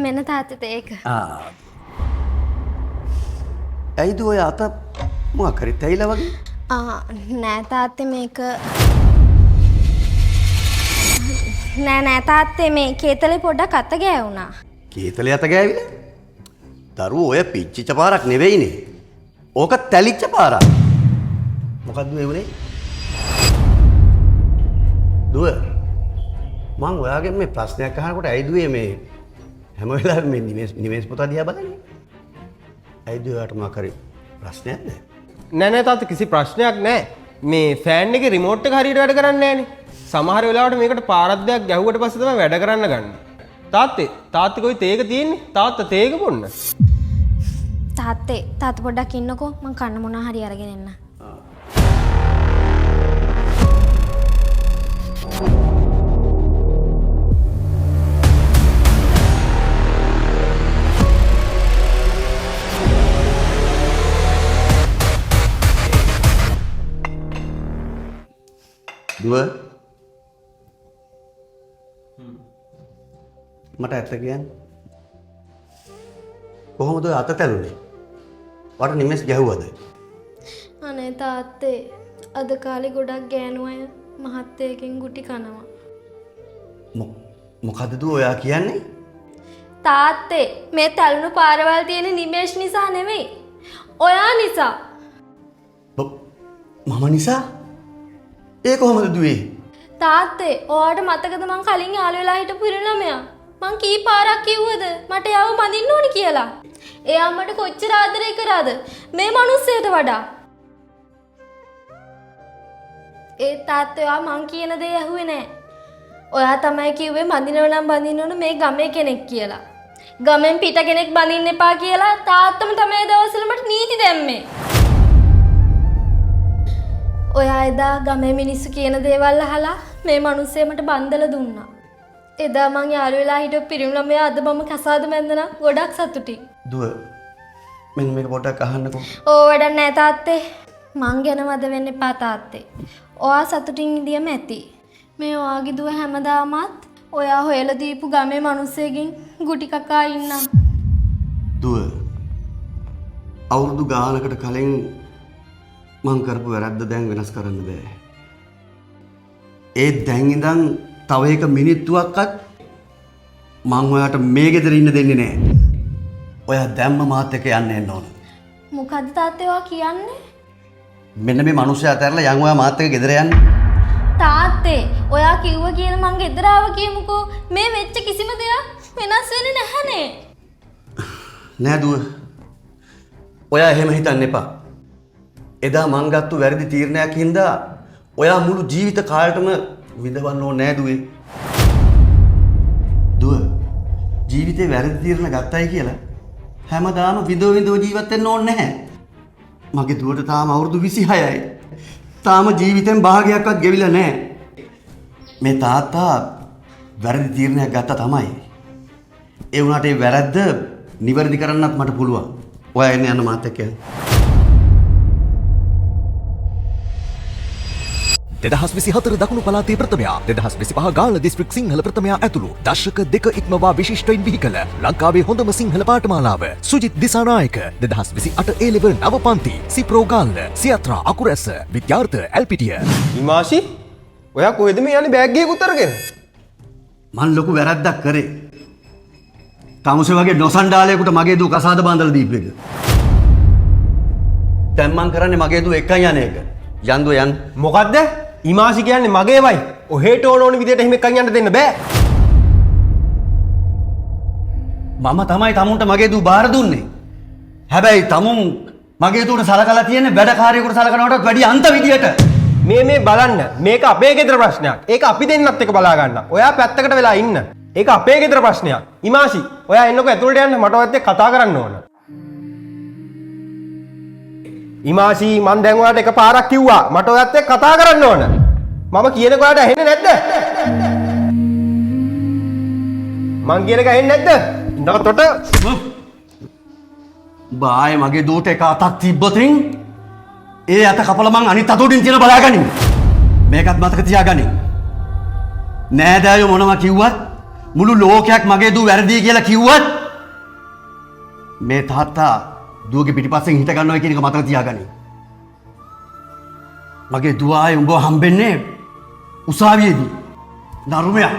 මෙන්න තාත්තට ඒක. ඇයිද ඔය අත මොකක් හරි තැයිලා වගේ? නෑ තාත්තේ මේක නෑ තාත්තේ මේ කේතලේ පොඩ්ඩක් අත ගෑවුණා. කේතලේ අත ගෑවිලා? දරුවෝ ඔය පිච්චිච්ච පාරක් නෙවෙයිනේ. ඕක තැලිච්ච පාරක්. මොකද්ද මේ උනේ? දුව මං ඔයාගෙන් මේ ප්‍රශ්නයක් අහනකොට ඇයිද මේ හැම වෙලාවෙම මේ නිමේෂ් පුතා දිහා බලන්නේ? ඇයිද ඔයාට මොකක් හරි ප්‍රශ්නයක් නැහැ? නෑ තාත්තා කිසි ප්‍රශ්නයක් නැහැ. මේ ෆෑන් එකේ රිමෝට් එක හරියට වැඩ කරන්නේ නැහනේ. සමහර වෙලාවට මේකට පාරක් දෙයක් ගැහුවට පස්සේ තමයි වැඩ කරන්න ගන්න. තාත්තේ කොයි තේක තියෙන්නේ? තාත්තා තේක බොන්න. තාත්තා පොඩ්ඩක් ඉන්නකෝ මං කන්න මොනවා හරි අරගෙන එන්න. දුව මට ඇත්ත කියන්න කොහොමද ඔය අත තැළුනේ? වට නිමෙස් ගැහුවද? අනේ තාත්තේ අද කාලේ ගොඩක් ගෑනු අය මහත්තයකින් ගුටි කනවා. මොකද්ද දුව ඔයා කියන්නේ? තාත්තේ මේ තැළුණු පාරවල් තියෙන නිමේෂ් නිසා නෙමෙයි. ඔයා නිසා. මම නිසා? ඒ කොහොමද දුවේ? තාත්තේ ඔයාට මතකද මං කලින් යාළු වෙලා හිටපු ඉර ළමයා? මං කී පාරක් කිව්වද මට යාව මදින්න ඕනි කියලා? එයා මට කොච්චර ආදරේ කරාද මේ මිනිස්සයාට වඩා? ඒ තාත්තේ ඔයා මං කියන දේ ඇහුවේ නෑ. ඔයා තමයි කිව්වේ මදිනව නම් බඳින්න ඕන මේ ගමේ කෙනෙක් කියලා. ගමෙන් පිට කෙනෙක් බඳින්න එපා කියලා තාත්තම තමයි දවස්වල මට නීති දැම්මේ. ඔයා එදා ගමේ මිනිස්සු කියන දේවල් අහලා මේ මිනිස්සේ මට බන්දලා දුන්නා. එදා මං යාළු වෙලා හිටපු පිරිමි ළමයා අද මම කසාද බැඳලා ගොඩක් සතුටින්. දුව මෙන්න මේක පොඩ්ඩක් අහන්නකෝ. වැඩක් නෑ තාත්තේ. මං ගැන වද වෙන්න එපා තාත්තේ. ඔයා සතුටින් ඉඳියම ඇති. මේ ඔයාගේ දුව හැමදාමත් ඔයා හොයලා දීපු ගමේ මිනිස්සෙකින් ගුටි කකා ඉන්නා. දුව අවුරුදු ගානකට කලින් මං කරපු වැරද්ද දැන් වෙනස් කරන්න බෑ. ඒ දැන් ඉඳන් තව එක මිනිත්තුවක්වත් මං ඔයාට මේ ගෙදර ඉන්න දෙන්නේ නෑ. ඔයා දැම්ම මාත් එක්ක යන්න එන්න ඕන. මොකද්ද තාත්තේ ඔයා කියන්නේ? මෙන්න මේ මිනිස්සයා අතහැරලා යන් ඔයා මාත් එක්ක ගෙදර යන්න. තාත්තේ ඔයා කිව්ව කියන මං ගෙදර ආව කියමුකෝ. මේ වෙච්ච කිසිම දෙයක් වෙනස් වෙන්නේ නැහනේ. නෑ දුව. ඔයා එහෙම හිතන්න එපා. එදා මං ගත්තු වැරදි තීරණයක් හින්දා ඔයා මුළු ජීවිත කාලෙටම විඳවන්න ඕනේ නෑ දුවේ. දුව ජීවිතේ වැරදි තීරණ ගත්තයි කියලා හැමදාම විඳව ජීවත් වෙන්න ඕනේ නැහැ. මගේ දුවට තාම අවුරුදු 26යි. තාම ජීවිතෙන් භාගයක්වත් ගෙවිලා නැහැ. මේ තාත්තා වැරදි තීරණයක් ගත්තා තමයි. ඒ වුණාට ඒ වැරද්ද නිවැරදි කරන්නත් මට පුළුවන්. ඔයා එන්න යන්න මාත් එක්ක. 2024 දකුණු පළාතේ ප්‍රථමයා 2025 ගාල්ල දිස්ත්‍රික් සිංහල ප්‍රථමයා ඇතුළු දශක දෙක ඉක්මවා විශිෂ්ටයින් බිහි කළ ලංකාවේ හොඳම සිංහල පාඨමාලාව සුජිත් දිසානායක 2028 A level නව පන්ති සිප්‍රෝ ගාල්ල සියත්‍රා අකුරැස්ස විද්‍යාර්ථ ඇල්පිටිය. හිමාෂි ඔයා කොහෙද මේ යන්නේ බෑග් එකකුත් අරගෙන? මං ලොකු වැරද්දක් කරේ. තමුසේ වගේ නොසන්ඩාලයකට මගේ දූ කසාද බඳලා දීපු එක. දැන් මං කරන්නේ මගේ දූ එක්කන් යන එක. යන්දුව යන්න. මොකද්ද? හිමාෂි කියන්නේ මගේමයි. ඔහෙට ඕන විදියට එහෙම එක්කන් යන්න දෙන්න බෑ. මම තමයි තමුන්ට මගේ දූ බාර දුන්නේ. හැබැයි තමුන් මගේ දූට සලකලා තියෙන්නේ වැඩකාරයෙකුට සලකනවටත් වැඩි අන්ත විදියට. මේ බලන්න මේක අපේ ගෙදර ප්‍රශ්නයක්. ඒක අපි දෙන්නත් එක්ක බලා ගන්න. ඔයා පැත්තකට වෙලා ඉන්න. ඒක අපේ ගෙදර ප්‍රශ්නයක්. හිමාෂි ඔයා එන්නකෝ ඇතුළට යන්න මට ඔයත් එක්ක කතා කරන්න ඕන. හිමාෂි මං දැන් ඔයාලට එක පාරක් කිව්වා මට ඔයත් එක්ක කතා කරන්න ඕන. මම කියනකොට ඔයාලට ඇහෙන්නේ නැද්ද? මං කියන එක ඇහෙන්නේ නැද්ද? ඉන්නකොටට බාය මගේ දූට එක අතක් තිබ්බොතින් ඒ අත කපලා මං අනිත් අත උඩින් තියලා බලාගනිමු. මේකත් මතක තියාගනිමු. නෑදෑයෝ මොනවා කිව්වත් මුළු ලෝකයක් මගේ දූ වැරදි කියලා කිව්වත් මේ තාත්තා දුවගේ පිටිපස්සෙන් හිට ගන්නවා කියන එක මතක තියාගනි. මගේ දුව ආයේ උඹව හම්බෙන්නේ උසාවියේදී. නරුමයා